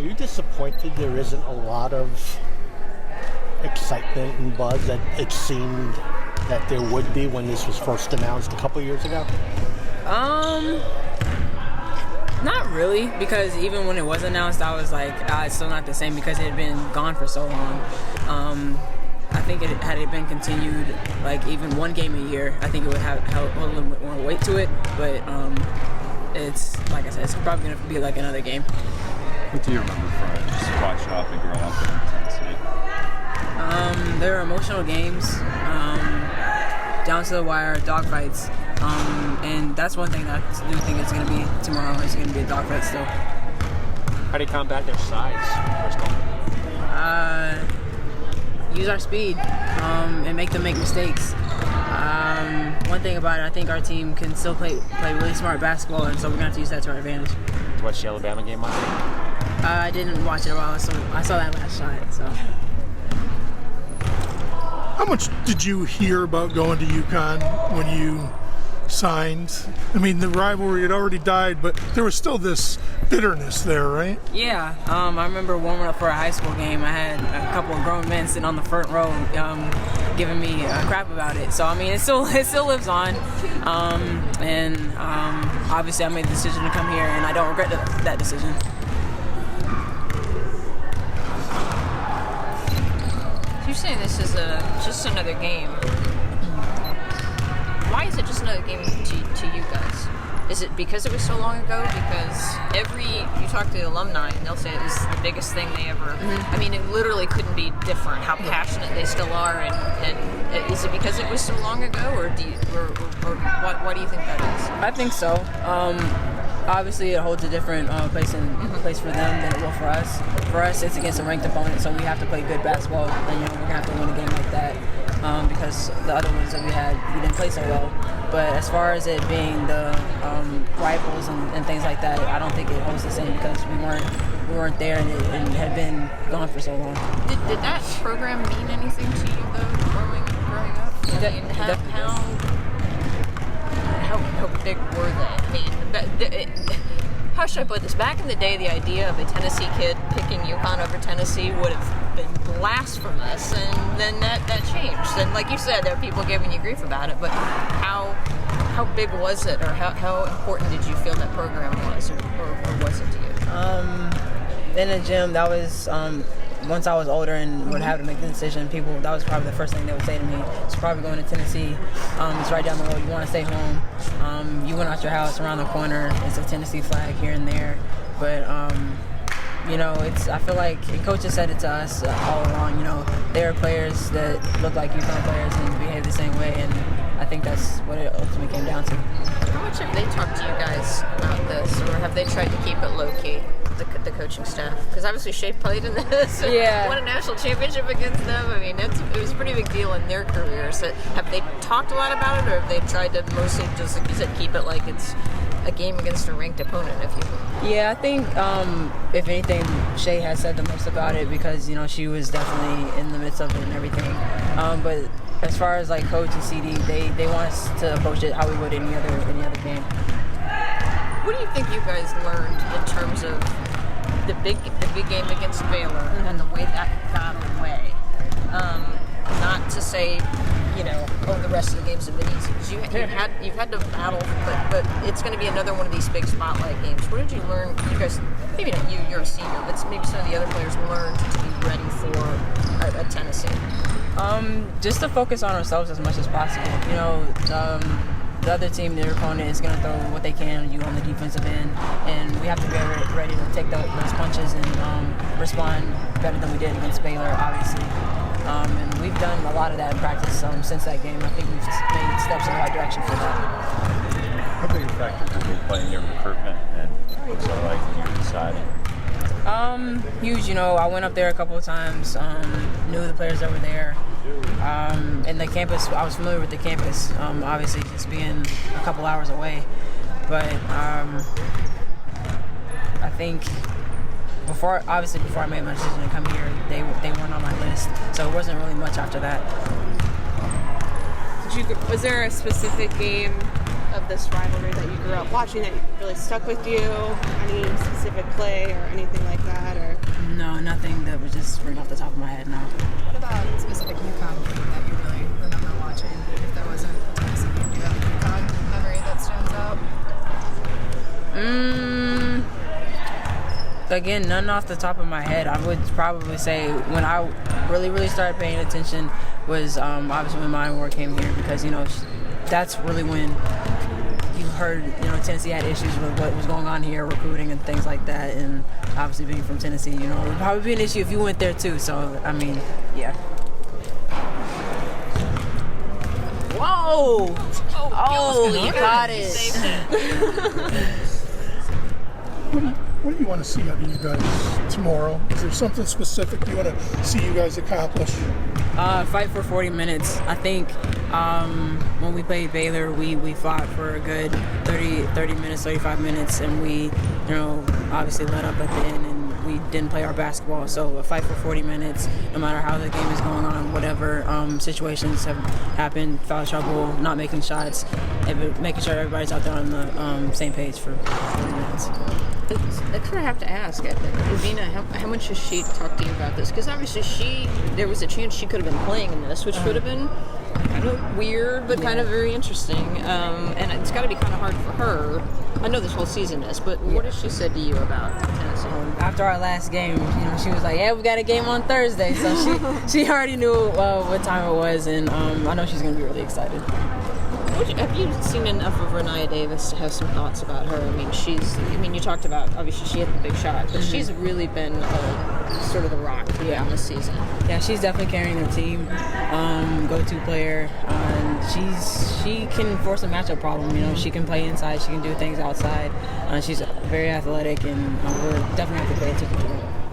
you disappointed there isn't a lot of excitement and buzz that it seemed that there would be when this was first announced a couple years ago? Not really, because even when it was announced, I was like, it's still not the same because it had been gone for so long. I think had it been continued, like even one game a year, I think it would have held a little bit more weight to it. But it's, like I said, it's probably going to be like another game. What do you remember from just watching up and growing up in Tennessee? There were emotional games, down to the wire, dogfights. And that's one thing that I do think it's going to be tomorrow. It's going to be a dogfight still. How do you combat their size, Crystal? Use our speed and make them make mistakes. One thing about it, I think our team can still play really smart basketball, and so we're going to have to use that to our advantage. Did you watch the Alabama game Monday? I didn't watch it a while, so I saw that last shot. So. How much did you hear about going to UConn when you signed? I mean, the rivalry had already died, but there was still this bitterness there, right? Yeah, I remember warming up for a high school game. I had a couple of grown men sitting on the front row giving me crap about it. So, I mean, it still lives on. Obviously I made the decision to come here, and I don't regret that decision. You're saying this is just another game. Why is it just another game to you guys? Is it because it was so long ago? Because you talk to the alumni and they'll say it was the biggest thing they ever. Mm-hmm. I mean, it literally couldn't be different. How passionate they still are, and is it because it was so long ago, or why do you think that is? I think so. Obviously, it holds a different place for them than it will for us. For us, it's against a ranked opponent, so we have to play good basketball, and we're gonna have to win a game like that because the other ones that we didn't play so well. But as far as it being the rivals and things like that, I don't think it holds the same because we weren't there and it had been gone for so long. Did that program mean anything to you though, growing up? How big were they? I mean, how should I put this? Back in the day, the idea of a Tennessee kid picking UConn over Tennessee would have been blasphemous, and then that changed. And like you said, there are people giving you grief about it, but how big was it, or how important did you feel that program was, or was it to you? In the gym, that was once I was older and would have to make the decision, that was probably the first thing they would say to me. It's probably going to Tennessee. It's right down the road. You want to stay home. You went out your house around the corner. It's a Tennessee flag here and there. But, I feel like coaches said it to us all along. There are players that look like UConn players and behave the same way. And I think that's what it ultimately came down to. How much have they talked to you guys about this, or have they tried to keep it low-key? The coaching staff, because obviously Shea played in this and won a national championship against them. I mean, it was a pretty big deal in their careers. So have they talked a lot about it, or have they tried to mostly just, like you said, keep it like it's a game against a ranked opponent, if you will? Yeah, I think if anything, Shea has said the most about it because she was definitely in the midst of it and everything. But as far as like coach and CD, they want us to approach it how we would any other game. What do you think you guys learned in terms of the big game against Baylor and the way that got away? Not to say, the rest of the games have been easy. Because you've had to battle, but it's going to be another one of these big spotlight games. What did you learn? You guys, maybe not you, you're a senior, but maybe some of the other players learned to be ready for a Tennessee. Just to focus on ourselves as much as possible. The other team, their opponent, is going to throw what they can at you on the defensive end, and we have to be ready to take those punches and respond better than we did against Baylor, obviously. And we've done a lot of that in practice since that game. I think we've made steps in the right direction for that. How big a factor did you play in your recruitment, and what's it like when you were deciding? Huge. I went up there a couple of times, knew the players that were there. And the campus, I was familiar with the campus, obviously just being a couple hours away. But I think before I made my decision to come here, they weren't on my list. So it wasn't really much after that. Was there a specific game of this rivalry that you grew up watching that really stuck with you? Any specific play or anything like that? Or No, nothing that would just spring off the top of my head now. What about a specific UConn game that you really remember watching? If there wasn't a Tennessee game, do you have a UConn memory that stands out? Again, none off the top of my head. I would probably say when I really started paying attention was obviously when Maya Moore came here, because that's really when you heard Tennessee had issues with what was going on here, recruiting and things like that, and obviously being from Tennessee, it would probably be an issue if you went there too. So I mean, yeah. Whoa! Oh, you got it. Saved it. What do you want to see out of you guys tomorrow? Is there something specific you want to see you guys accomplish? Fight for 40 minutes. I think when we played Baylor, we fought for a good 30 minutes, 35 minutes, and we, obviously let up at the end, and we didn't play our basketball. So a fight for 40 minutes, no matter how the game is going on, whatever situations have happened, foul trouble, not making shots, making sure everybody's out there on the same page for 40 minutes. That's what I have to ask. Ravina, how much has she talked to you about this? Because obviously there was a chance she could have been playing in this, which would have been kind of weird, but kind of very interesting. And it's got to be kind of hard for her. I know this whole season is, but what has she said to you about Tennessee? After our last game, she was like, "Yeah, we got a game on Thursday," so she already knew what time it was, and I know she's going to be really excited. Have you seen enough of Renaya Davis to have some thoughts about her? I mean, you talked about, obviously she hit the big shot, but she's really been sort of the rock for them this season. Yeah, she's definitely carrying the team, go-to player. She can force a matchup problem. She can play inside, she can do things outside. She's very athletic, and we're definitely have to pay attention to her.